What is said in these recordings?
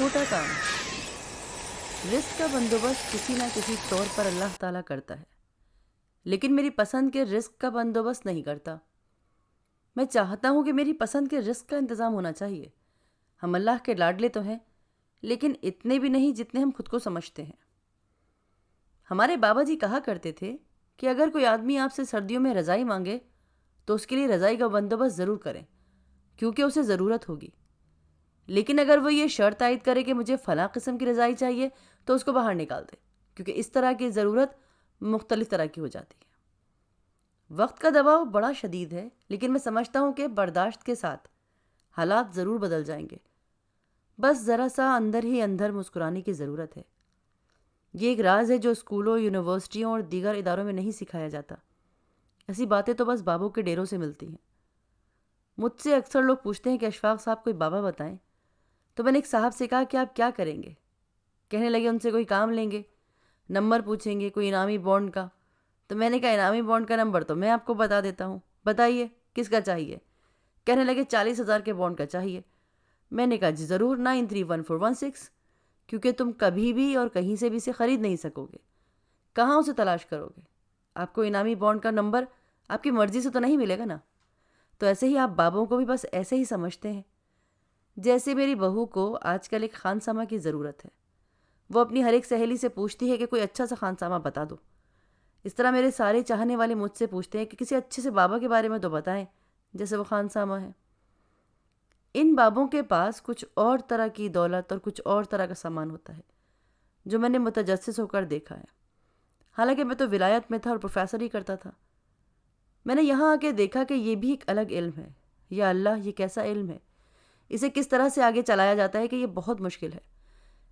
چھوٹا کام، رزق کا بندوبست کسی نہ کسی طور پر اللہ تعالیٰ کرتا ہے، لیکن میری پسند کے رزق کا بندوبست نہیں کرتا۔ میں چاہتا ہوں کہ میری پسند کے رزق کا انتظام ہونا چاہیے۔ ہم اللہ کے لاڈلے تو ہیں، لیکن اتنے بھی نہیں جتنے ہم خود کو سمجھتے ہیں۔ ہمارے بابا جی کہا کرتے تھے کہ اگر کوئی آدمی آپ سے سردیوں میں رضائی مانگے تو اس کے لیے رضائی کا بندوبست ضرور کریں، کیونکہ اسے ضرورت ہوگی۔ لیکن اگر وہ یہ شرط عائد کرے کہ مجھے فلاں قسم کی رضائی چاہیے تو اس کو باہر نکال دے، کیونکہ اس طرح کی ضرورت مختلف طرح کی ہو جاتی ہے۔ وقت کا دباؤ بڑا شدید ہے، لیکن میں سمجھتا ہوں کہ برداشت کے ساتھ حالات ضرور بدل جائیں گے۔ بس ذرا سا اندر ہی اندر مسکرانے کی ضرورت ہے۔ یہ ایک راز ہے جو اسکولوں، یونیورسٹیوں اور دیگر اداروں میں نہیں سکھایا جاتا۔ ایسی باتیں تو بس بابوں کے ڈیروں سے ملتی ہیں۔ مجھ سے اکثر لوگ پوچھتے ہیں کہ اشفاق صاحب کوئی بابا بتائیں، تو میں نے ایک صاحب سے کہا کہ آپ کیا کریں گے؟ کہنے لگے ان سے کوئی کام لیں گے، نمبر پوچھیں گے کوئی انعامی بانڈ کا۔ تو میں نے کہا انعامی بانڈ کا نمبر تو میں آپ کو بتا دیتا ہوں، بتائیے کس کا چاہیے؟ کہنے لگے 40,000 کے بانڈ کا چاہیے۔ میں نے کہا جی ضرور 931416، کیونکہ تم کبھی بھی اور کہیں سے بھی اسے خرید نہیں سکو گے، کہاں اسے تلاش کرو گے؟ آپ کو انعامی بانڈ کا نمبر آپ کی مرضی سے تو نہیں ملے گا نا۔ تو ایسے ہی آپ بابوں کو بھی بس ایسے ہی سمجھتے ہیں۔ جیسے میری بہو کو آج کل ایک خانسامہ کی ضرورت ہے، وہ اپنی ہر ایک سہیلی سے پوچھتی ہے کہ کوئی اچھا سا خانسامہ بتا دو۔ اس طرح میرے سارے چاہنے والے مجھ سے پوچھتے ہیں کہ کسی اچھے سے بابا کے بارے میں تو بتائیں جیسے وہ خانسامہ ہے۔ ان بابوں کے پاس کچھ اور طرح کی دولت اور کچھ اور طرح کا سامان ہوتا ہے جو میں نے متجسس ہو کر دیکھا ہے۔ حالانکہ میں تو ولایت میں تھا اور پروفیسر ہی کرتا تھا، میں نے یہاں آ کے دیکھا کہ یہ بھی ایک الگ علم ہے۔ یا اللہ، یہ کیسا علم ہے! اسے کس طرح سے آگے چلایا جاتا ہے کہ یہ بہت مشکل ہے۔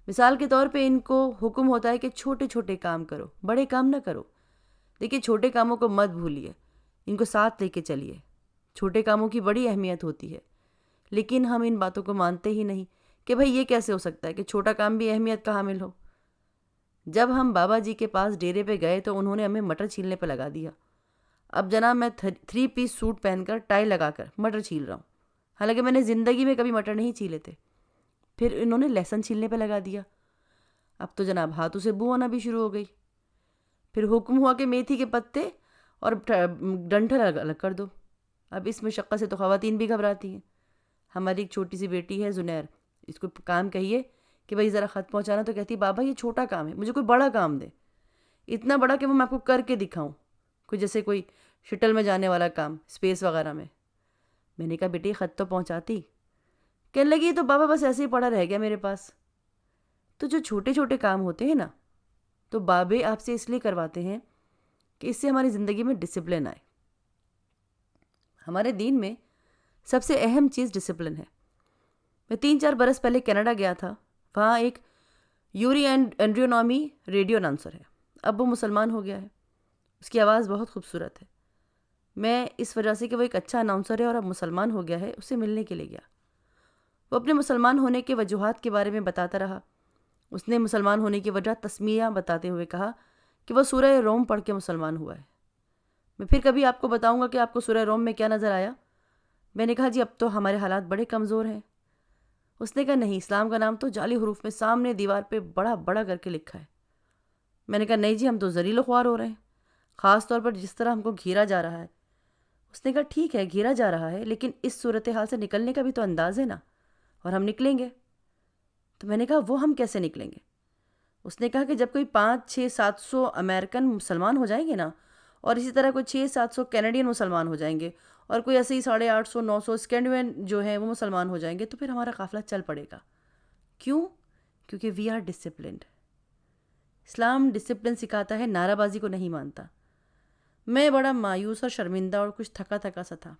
مثال کے طور پہ ان کو حکم ہوتا ہے کہ چھوٹے چھوٹے کام کرو، بڑے کام نہ کرو۔ دیکھیے چھوٹے کاموں کو مت بھولیے، ان کو ساتھ لے کے چلیے۔ چھوٹے کاموں کی بڑی اہمیت ہوتی ہے، لیکن ہم ان باتوں کو مانتے ہی نہیں کہ بھئی یہ کیسے ہو سکتا ہے کہ چھوٹا کام بھی اہمیت کا حامل ہو۔ جب ہم بابا جی کے پاس ڈیرے پہ گئے تو انہوں نے ہمیں مٹر چھیلنے پہ لگا دیا۔ اب جناب میں 3 پیس سوٹ پہن کر ٹائی لگا کر مٹر چھیل رہا ہوں، حالانکہ میں نے زندگی میں کبھی مٹر نہیں چھیلے تھے۔ پھر انہوں نے لہسن چھیلنے پہ لگا دیا۔ اب تو جناب ہاتھوں سے بو آنا بھی شروع ہو گئی۔ پھر حکم ہوا کہ میتھی کے پتے اور ڈنٹل الگ الگ کر دو۔ اب اس مشقت سے تو خواتین بھی گھبراتی ہیں۔ ہماری ایک چھوٹی سی بیٹی ہے زنیر، اس کو کام کہیے کہ بھائی ذرا خط پہنچانا، تو کہتی بابا یہ چھوٹا کام ہے، مجھے کوئی بڑا کام دے، اتنا بڑا کہ وہ میں آپ کو کر کے دکھاؤں، کوئی جیسے کوئی شٹل میں جانے والا کام، اسپیس وغیرہ میں۔ میں نے کہا بیٹی خط تو پہنچاتی۔ کہنے لگی تو بابا بس ایسے ہی پڑا رہ گیا میرے پاس۔ تو جو چھوٹے چھوٹے کام ہوتے ہیں نا، تو بابے آپ سے اس لیے کرواتے ہیں کہ اس سے ہماری زندگی میں ڈسپلن آئے۔ ہمارے دین میں سب سے اہم چیز ڈسپلن ہے۔ میں 3-4 برس پہلے کینیڈا گیا تھا، وہاں ایک یوری اینڈریونامی ریڈیو اناؤنسر ہے، اب وہ مسلمان ہو گیا ہے، اس کی آواز بہت خوبصورت ہے۔ میں اس وجہ سے کہ وہ ایک اچھا اناؤنسر ہے اور اب مسلمان ہو گیا ہے، اسے ملنے کے لیے گیا۔ وہ اپنے مسلمان ہونے کے وجوہات کے بارے میں بتاتا رہا۔ اس نے مسلمان ہونے کی وجہ تسمیہ بتاتے ہوئے کہا کہ وہ سورہ روم پڑھ کے مسلمان ہوا ہے۔ میں پھر کبھی آپ کو بتاؤں گا کہ آپ کو سورہ روم میں کیا نظر آیا۔ میں نے کہا جی اب تو ہمارے حالات بڑے کمزور ہیں۔ اس نے کہا نہیں، اسلام کا نام تو جعلی حروف میں سامنے دیوار پہ بڑا بڑا کر کے لکھا ہے۔ میں نے کہا نہیں جی، ہم تو ذلیل و خوار ہو رہے ہیں، خاص طور پر جس طرح ہم کو گھیرا جا رہا ہے۔ اس نے کہا ٹھیک ہے گھیرا جا رہا ہے، لیکن اس صورتحال سے نکلنے کا بھی تو انداز ہے نا، اور ہم نکلیں گے۔ تو میں نے کہا وہ ہم کیسے نکلیں گے؟ اس نے کہا کہ جب کوئی 500-600-700 امریکن مسلمان ہو جائیں گے نا، اور اسی طرح کوئی 600-700 کینیڈین مسلمان ہو جائیں گے، اور کوئی ایسے ہی 850-900 اسکینڈوین جو ہیں وہ مسلمان ہو جائیں گے، تو پھر ہمارا قافلہ چل پڑے گا۔ کیوں؟ کیونکہ وی آر ڈسپلنڈ۔ اسلام ڈسپلن سکھاتا ہے، نعرہ بازی کو نہیں مانتا۔ میں بڑا مایوس اور شرمندہ اور کچھ تھکا تھکا سا تھا۔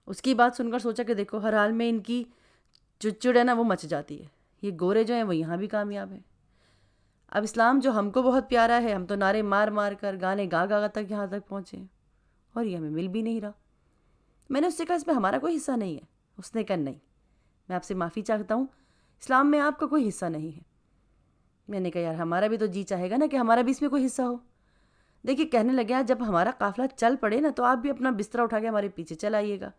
اس کی بات سن کر سوچا کہ دیکھو ہر حال میں ان کی جو چڑ ہے نا وہ مچ جاتی ہے، یہ گورے جو ہیں وہ یہاں بھی کامیاب ہیں۔ اب اسلام جو ہم کو بہت پیارا ہے، ہم تو نعرے مار مار کر گانے گا گا تک یہاں تک پہنچے ہیں، اور یہ ہمیں مل بھی نہیں رہا۔ میں نے اس سے کہا اس میں ہمارا کوئی حصہ نہیں ہے۔ اس نے کہا نہیں، میں آپ سے معافی چاہتا ہوں، اسلام میں آپ کا کوئی حصہ نہیں ہے۔ میں نے کہا یار ہمارا بھی تو جی چاہے گا نا کہ ہمارا بھی اس میں کوئی حصہ ہو۔ دیکھیے کہنے لگا جب ہمارا قافلہ چل پڑے نا تو آپ بھی اپنا بستر اٹھا کے ہمارے پیچھے چل آئیے گا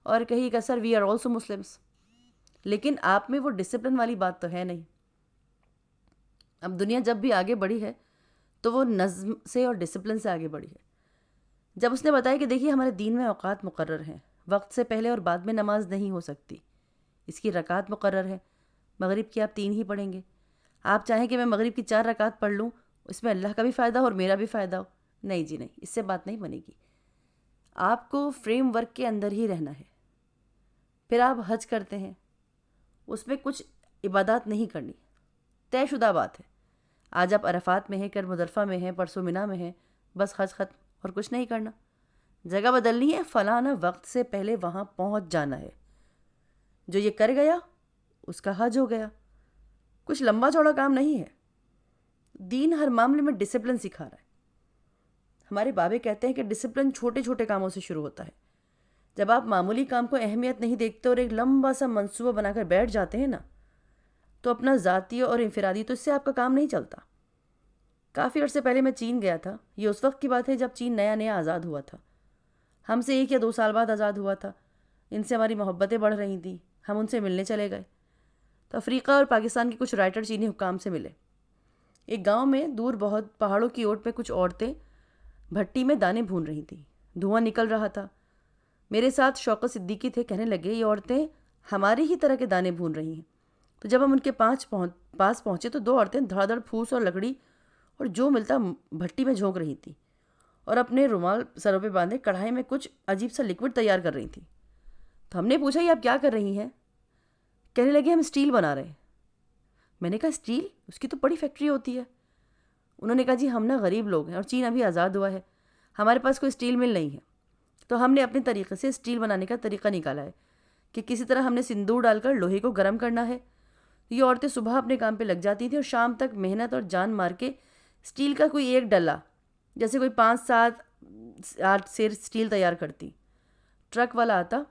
اور کہیے گا سر وی آر آلسو مسلمس۔ لیکن آپ میں وہ ڈسپلن والی بات تو ہے نہیں. اب دنیا جب بھی آگے بڑھی ہے تو وہ نظم سے اور ڈسپلن سے آگے بڑھی ہے. جب اس نے بتایا کہ دیکھیے ہمارے دین میں اوقات مقرر ہیں، وقت سے پہلے اور بعد میں نماز نہیں ہو سکتی، اس کی رکعت مقرر ہے. مغرب کی آپ 3 ہی پڑھیں گے. آپ چاہیں کہ میں مغرب کی 4 رکعت پڑھ لوں، اس میں اللہ کا بھی فائدہ ہو اور میرا بھی فائدہ ہو. نہیں جی نہیں، اس سے بات نہیں بنے گی. آپ کو فریم ورک کے اندر ہی رہنا ہے. پھر آپ حج کرتے ہیں، اس میں کچھ عبادات نہیں کرنی، طے شدہ بات ہے. آج آپ عرفات میں ہیں، کل مزدلفہ میں ہیں، پرسوں منا میں ہیں، بس حج ختم اور کچھ نہیں کرنا. جگہ بدلنی ہے، فلانا وقت سے پہلے وہاں پہنچ جانا ہے. جو یہ کر گیا اس کا حج ہو گیا. کچھ لمبا چوڑا کام نہیں ہے. دین ہر معاملے میں ڈسپلن سکھا رہا ہے. ہمارے بابے کہتے ہیں کہ ڈسپلن چھوٹے چھوٹے کاموں سے شروع ہوتا ہے. جب آپ معمولی کام کو اہمیت نہیں دیکھتے اور ایک لمبا سا منصوبہ بنا کر بیٹھ جاتے ہیں نا، تو اپنا ذاتی اور انفرادی تو اس سے آپ کا کام نہیں چلتا. کافی عرصے پہلے میں چین گیا تھا. یہ اس وقت کی بات ہے جب چین نیا نیا آزاد ہوا تھا. ہم سے 1 یا 2 سال بعد آزاد ہوا تھا. ان سے ہماری محبتیں بڑھ رہی تھیں. ہم ان سے ملنے چلے گئے تو افریقہ اور پاکستان کے کچھ رائٹر چینی حکام سے ملے. ایک گاؤں میں دور بہت پہاڑوں کی اوٹ پہ کچھ عورتیں بھٹی میں دانے بھون رہی تھیں. دھواں نکل رہا تھا. میرے ساتھ شوکت صدیقی تھے. کہنے لگے یہ عورتیں ہمارے ہی طرح کے دانے بھون رہی ہیں. تو جب ہم ان کے پاس پہنچے تو 2 عورتیں دھڑا دھڑ پھوس اور لکڑی اور جو ملتا بھٹی میں جھونک رہی تھیں اور اپنے رومال سروں پہ باندھے کڑھائی میں کچھ عجیب سا لکوڈ تیار کر رہی تھیں. تو ہم نے پوچھا یہ آپ کیا کر رہی ہیں؟ کہنے لگے ہم اسٹیل بنا رہے ہیں. میں نے کہا اسٹیل؟ اس کی تو بڑی فیکٹری ہوتی ہے. انہوں نے کہا جی ہم نا غریب لوگ ہیں اور چین ابھی آزاد ہوا ہے، ہمارے پاس کوئی اسٹیل مل نہیں ہے. تو ہم نے اپنے طریقے سے اسٹیل بنانے کا طریقہ نکالا ہے کہ کسی طرح ہم نے سندور ڈال کر لوہے کو گرم کرنا ہے. یہ عورتیں صبح اپنے کام پہ لگ جاتی تھیں اور شام تک محنت اور جان مار کے اسٹیل کا کوئی ایک ڈلا، جیسے کوئی 5-7-8 سیر اسٹیل تیار کرتی. ٹرک والا آتا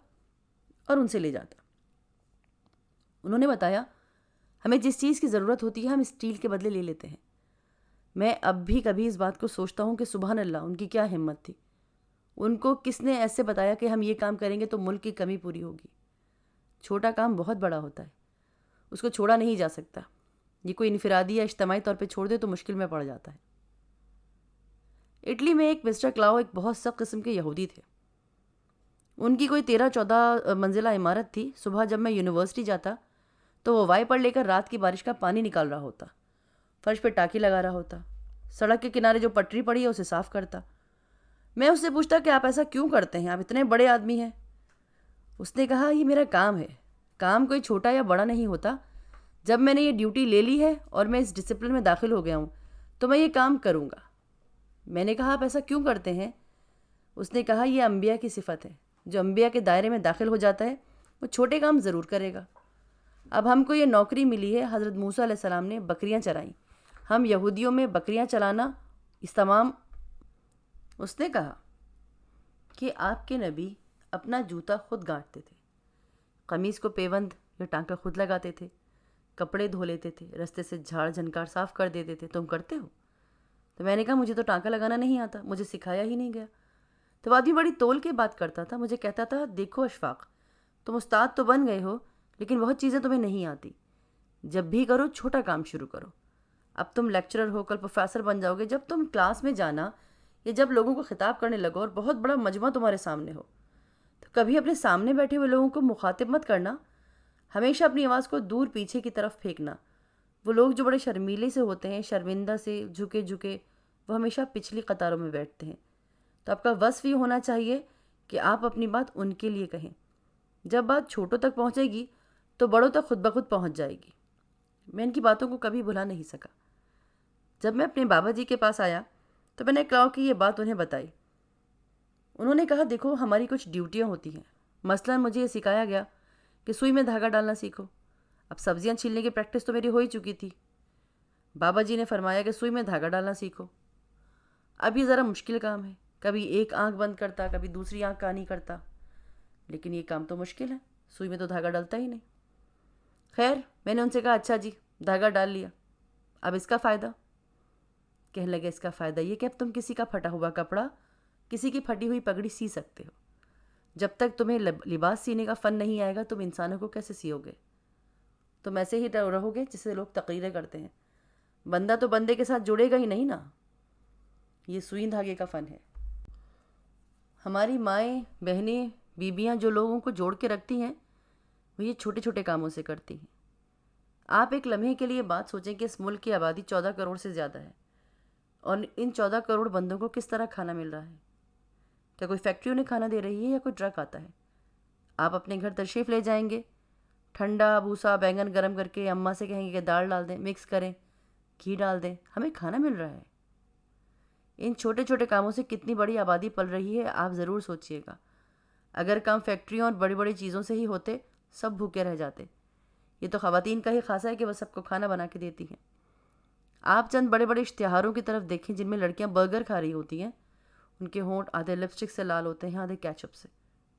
اور ان سے لے جاتا. انہوں نے بتایا ہمیں جس چیز کی ضرورت ہوتی ہے ہم اسٹیل کے بدلے لے لیتے ہیں. میں اب بھی کبھی اس بات کو سوچتا ہوں کہ سبحان اللہ ان کی کیا ہمت تھی. ان کو کس نے ایسے بتایا کہ ہم یہ کام کریں گے تو ملک کی کمی پوری ہوگی. چھوٹا کام بہت بڑا ہوتا ہے، اس کو چھوڑا نہیں جا سکتا. یہ کوئی انفرادی یا اجتماعی طور پہ چھوڑ دے تو مشکل میں پڑ جاتا ہے. اٹلی میں ایک مسٹر کلاؤ ایک بہت سخت قسم کے یہودی تھے. ان کی کوئی 13-14 منزلہ عمارت تھی. صبح جب میں یونیورسٹی جاتا تو وہ وائپر لے کر رات کی بارش کا پانی نکال رہا ہوتا، فرش پہ ٹاکی لگا رہا ہوتا، سڑک کے کنارے جو پٹری پڑی ہے اسے صاف کرتا. میں اس سے پوچھتا کہ آپ ایسا کیوں کرتے ہیں، آپ اتنے بڑے آدمی ہیں. اس نے کہا یہ میرا کام ہے. کام کوئی چھوٹا یا بڑا نہیں ہوتا. جب میں نے یہ ڈیوٹی لے لی ہے اور میں اس ڈسپلن میں داخل ہو گیا ہوں تو میں یہ کام کروں گا. میں نے کہا آپ ایسا کیوں کرتے ہیں؟ اس نے کہا یہ انبیاء کی صفت ہے. جو انبیاء کے دائرے میں داخل ہو جاتا ہے وہ چھوٹے کام ضرور کرے گا. اب ہم کو یہ نوکری ملی ہے. حضرت موسیٰ علیہ السلام نے بکریاں چرائیں. ہم یہودیوں میں بکریاں چلانا اس تمام. اس نے کہا کہ آپ کے نبی اپنا جوتا خود گانٹتے تھے، قمیص کو پیوند یا ٹانکا خود لگاتے تھے، کپڑے دھو لیتے تھے، رستے سے جھاڑ جھنکار صاف کر دیتے تھے. تم کرتے ہو؟ تو میں نے کہا مجھے تو ٹانکا لگانا نہیں آتا، مجھے سکھایا ہی نہیں گیا. تو آدمی بڑی تول کے بات کرتا تھا. مجھے کہتا تھا دیکھو اشفاق، تم استاد تو بن گئے ہو لیکن بہت چیزیں تمہیں نہیں آتی. جب بھی کرو چھوٹا کام شروع کرو. اب تم لیکچرر ہو، کل پروفیسر بن جاؤ گے. جب تم کلاس میں جانا یا جب لوگوں کو خطاب کرنے لگو اور بہت بڑا مجمع تمہارے سامنے ہو تو کبھی اپنے سامنے بیٹھے ہوئے لوگوں کو مخاطب مت کرنا. ہمیشہ اپنی آواز کو دور پیچھے کی طرف پھینکنا. وہ لوگ جو بڑے شرمیلے سے ہوتے ہیں، شرمندہ سے، جھکے جھکے، وہ ہمیشہ پچھلی قطاروں میں بیٹھتے ہیں. تو آپ کا وصف یہ ہونا چاہیے کہ آپ اپنی بات ان کے لیے کہیں. جب بات چھوٹوں تک پہنچے گی تو بڑوں تک خود بخود پہنچ جائے گی. میں ان کی باتوں کو کبھی بھلا نہیں سکا. جب میں اپنے بابا جی کے پاس آیا تو میں نے کلاؤ کی یہ بات انہیں بتائی. انہوں نے کہا دیکھو ہماری کچھ ڈیوٹیاں ہوتی ہیں. مثلا مجھے یہ سکھایا گیا کہ سوئی میں دھاگا ڈالنا سیکھو. اب سبزیاں چھیلنے کی پریکٹس تو میری ہو ہی چکی تھی. بابا جی نے فرمایا کہ سوئی میں دھاگا ڈالنا سیکھو. اب یہ ذرا مشکل کام ہے. کبھی ایک آنکھ بند کرتا، کبھی دوسری آنکھ کانی کرتا، لیکن یہ کام تو مشکل ہے. سوئی میں تو دھاگا ڈلتا ہی نہیں. خیر میں نے ان سے کہا اچھا جی دھاگا ڈال لیا، اب اس کا فائدہ؟ کہنے لگے اس کا فائدہ یہ کہ اب تم کسی کا پھٹا ہوا کپڑا، کسی کی پھٹی ہوئی پگڑی سی سکتے ہو. جب تک تمہیں لباس سینے کا فن نہیں آئے گا تم انسانوں کو کیسے سیو گے؟ تم ایسے ہی رہو گے جسے لوگ تقریریں کرتے ہیں. بندہ تو بندے کے ساتھ جڑے گا ہی نہیں نا. یہ سوئی دھاگے کا فن ہے. ہماری مائیں، بہنیں، بیبیاں جو لوگوں کو جوڑ کے رکھتی ہیں وہ یہ چھوٹے چھوٹے کاموں سے کرتی ہیں. آپ ایک لمحے کے لیے بات سوچیں کہ اس ملک کی آبادی 14 کروڑ سے زیادہ ہے اور ان 14 کروڑ بندوں کو کس طرح کھانا مل رہا ہے. کیا کوئی فیکٹری انہیں کھانا دے رہی ہے یا کوئی ٹرک آتا ہے؟ آپ اپنے گھر تشریف لے جائیں گے، ٹھنڈا بھوسا بیگن گرم کر کے اماں سے کہیں گے کہ دال ڈال دیں، مکس کریں، گھی ڈال دیں، ہمیں کھانا مل رہا ہے. ان چھوٹے چھوٹے کاموں سے کتنی بڑی آبادی پل رہی ہے آپ ضرور سوچئے گا. اگر کام فیکٹریوں اور بڑی بڑی چیزوں سے ہی ہوتے سب بھوکے رہ جاتے. یہ تو خواتین کا ہی خاصہ ہے کہ وہ سب کو کھانا بنا کے دیتی ہیں. آپ چند بڑے بڑے اشتہاروں کی طرف دیکھیں جن میں لڑکیاں برگر کھا رہی ہوتی ہیں. ان کے ہونٹ آدھے لپسٹک سے لال ہوتے ہیں، آدھے کیچپ سے.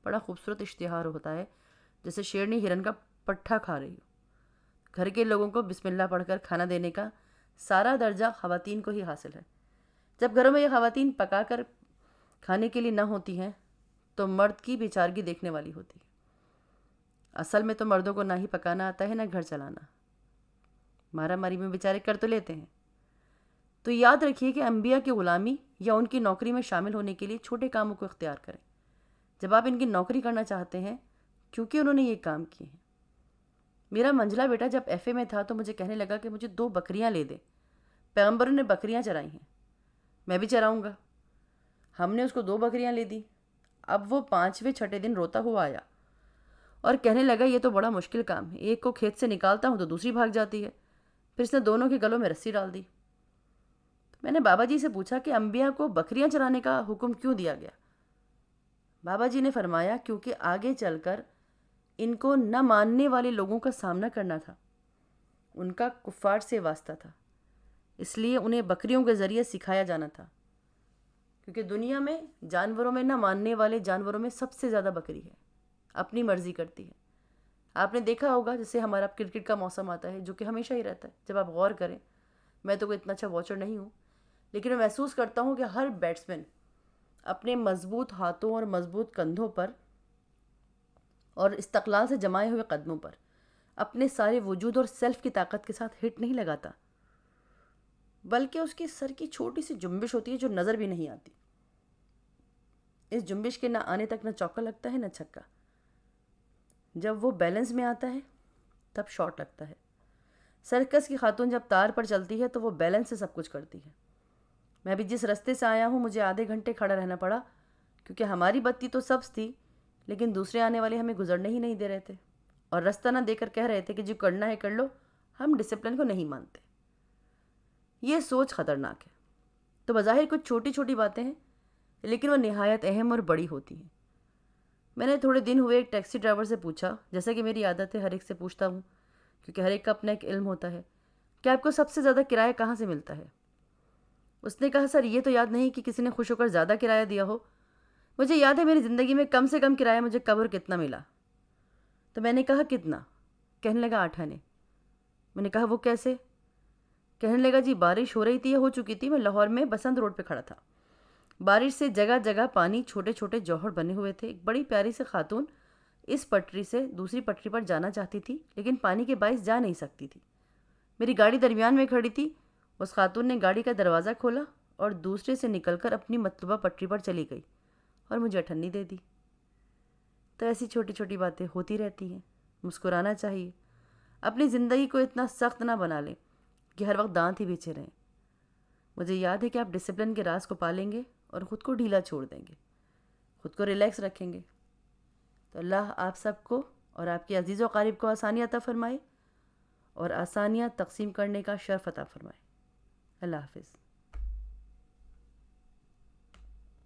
بڑا خوبصورت اشتہار ہوتا ہے، جیسے شیرنی ہرن کا پٹھا کھا رہی ہو. گھر کے لوگوں کو بسم اللہ پڑھ کر کھانا دینے کا سارا درجہ خواتین کو ہی حاصل ہے. جب گھروں میں یہ خواتین پکا کر کھانے کے لیے نہ ہوتی ہیں تو مرد کی بیچارگی دیکھنے والی ہوتی ہے. اصل میں تو مردوں کو نہ ہی پکانا آتا ہے نہ گھر چلانا. مارا ماری میں بیچارے کر تو لیتے ہیں. تو یاد رکھیے کہ انبیاء کی غلامی یا ان کی نوکری میں شامل ہونے کے لیے چھوٹے کاموں کو اختیار کریں. جب آپ ان کی نوکری کرنا چاہتے ہیں کیونکہ انہوں نے یہ کام کیے ہیں. میرا منجلا بیٹا جب ایف اے میں تھا تو مجھے کہنے لگا کہ مجھے 2 بکریاں لے دے. پیغمبروں نے بکریاں چرائی ہیں، میں بھی چراؤں گا. ہم نے اس کو 2 بکریاں لے دی. اب وہ 5ویں 6 دن روتا ہوا آیا اور کہنے لگا یہ تو بڑا مشکل کام ہے. ایک کو کھیت سے نکالتا ہوں تو دوسری بھاگ جاتی ہے. پھر اس نے دونوں کے گلوں میں رسی ڈال دی. میں نے بابا جی سے پوچھا کہ انبیاء کو بکریاں چرانے کا حکم کیوں دیا گیا؟ بابا جی نے فرمایا کیونکہ آگے چل کر ان کو نہ ماننے والے لوگوں کا سامنا کرنا تھا. ان کا کفار سے واسطہ تھا، اس لیے انہیں بکریوں کے ذریعے سکھایا جانا تھا. کیونکہ دنیا میں جانوروں میں نہ ماننے والے جانوروں میں سب سے زیادہ بکری ہے، اپنی مرضی کرتی ہے. آپ نے دیکھا ہوگا جیسے ہمارا کرکٹ کا موسم آتا ہے جو کہ ہمیشہ ہی رہتا ہے. جب آپ غور کریں، میں تو کوئی اتنا اچھا واچر نہیں ہوں، لیکن میں محسوس کرتا ہوں کہ ہر بیٹسمین اپنے مضبوط ہاتھوں اور مضبوط کندھوں پر اور استقلال سے جمائے ہوئے قدموں پر اپنے سارے وجود اور سیلف کی طاقت کے ساتھ ہٹ نہیں لگاتا، بلکہ اس کی سر کی چھوٹی سی جنبش ہوتی ہے جو نظر بھی نہیں آتی. اس جنبش کے نہ آنے تک نہ چوکا لگتا ہے نہ چھکا. جب وہ بیلنس میں آتا ہے تب شاٹ لگتا ہے. سرکس کی خاتون جب تار پر چلتی ہے تو وہ بیلنس سے سب کچھ کرتی ہے. میں بھی جس رستے سے آیا ہوں مجھے آدھے گھنٹے کھڑا رہنا پڑا کیونکہ ہماری بتی تو سبز تھی لیکن دوسرے آنے والے ہمیں گزرنے ہی نہیں دے رہے تھے اور رستہ نہ دے کر کہہ رہے تھے کہ جو کرنا ہے کر لو، ہم ڈسپلن کو نہیں مانتے. یہ سوچ خطرناک ہے. تو بظاہر کچھ چھوٹی چھوٹی باتیں ہیں لیکن وہ نہایت اہم اور بڑی ہوتی ہیں. میں نے تھوڑے دن ہوئے ایک ٹیکسی ڈرائیور سے پوچھا، جیسا کہ میری عادت ہے ہر ایک سے پوچھتا ہوں کیونکہ ہر ایک کا اپنا ایک علم ہوتا ہے، کہ آپ کو سب سے زیادہ کرایہ کہاں سے ملتا ہے؟ اس نے کہا سر یہ تو یاد نہیں کہ کسی نے خوش ہو کر زیادہ کرایہ دیا ہو. مجھے یاد ہے میری زندگی میں کم سے کم کرایہ مجھے کب اور کتنا ملا. تو میں نے کہا کتنا؟ کہنے لگا 8 آنے. میں نے کہا وہ کیسے؟ کہنے لگا جی بارش ہو رہی تھی یا ہو چکی تھی، میں لاہور میں بسنت روڈ پہ کھڑا تھا. بارش سے جگہ جگہ پانی، چھوٹے چھوٹے جوہر بنے ہوئے تھے. ایک بڑی پیاری سے خاتون اس پٹری سے دوسری پٹری پر جانا چاہتی تھی لیکن پانی کے باعث جا نہیں سکتی تھی. میری گاڑی درمیان میں کھڑی تھی. اس خاتون نے گاڑی کا دروازہ کھولا اور دوسرے سے نکل کر اپنی مطلوبہ پٹری پر چلی گئی اور مجھے اٹھنی دے دی. تو ایسی چھوٹی چھوٹی باتیں ہوتی رہتی ہیں. مسکرانا چاہیے. اپنی زندگی کو اتنا سخت نہ بنا لیں کہ ہر وقت دانت ہی بیچے رہیں. مجھے یاد ہے کہ آپ ڈسپلن کے راز کو پالیں گے اور خود کو ڈھیلا چھوڑ دیں گے، خود کو ریلیکس رکھیں گے. تو اللہ آپ سب کو اور آپ کے عزیز و قارب کو آسانیاں عطا فرمائے اور آسانیاں تقسیم کرنے کا شرف عطا فرمائے. اللہ حافظ.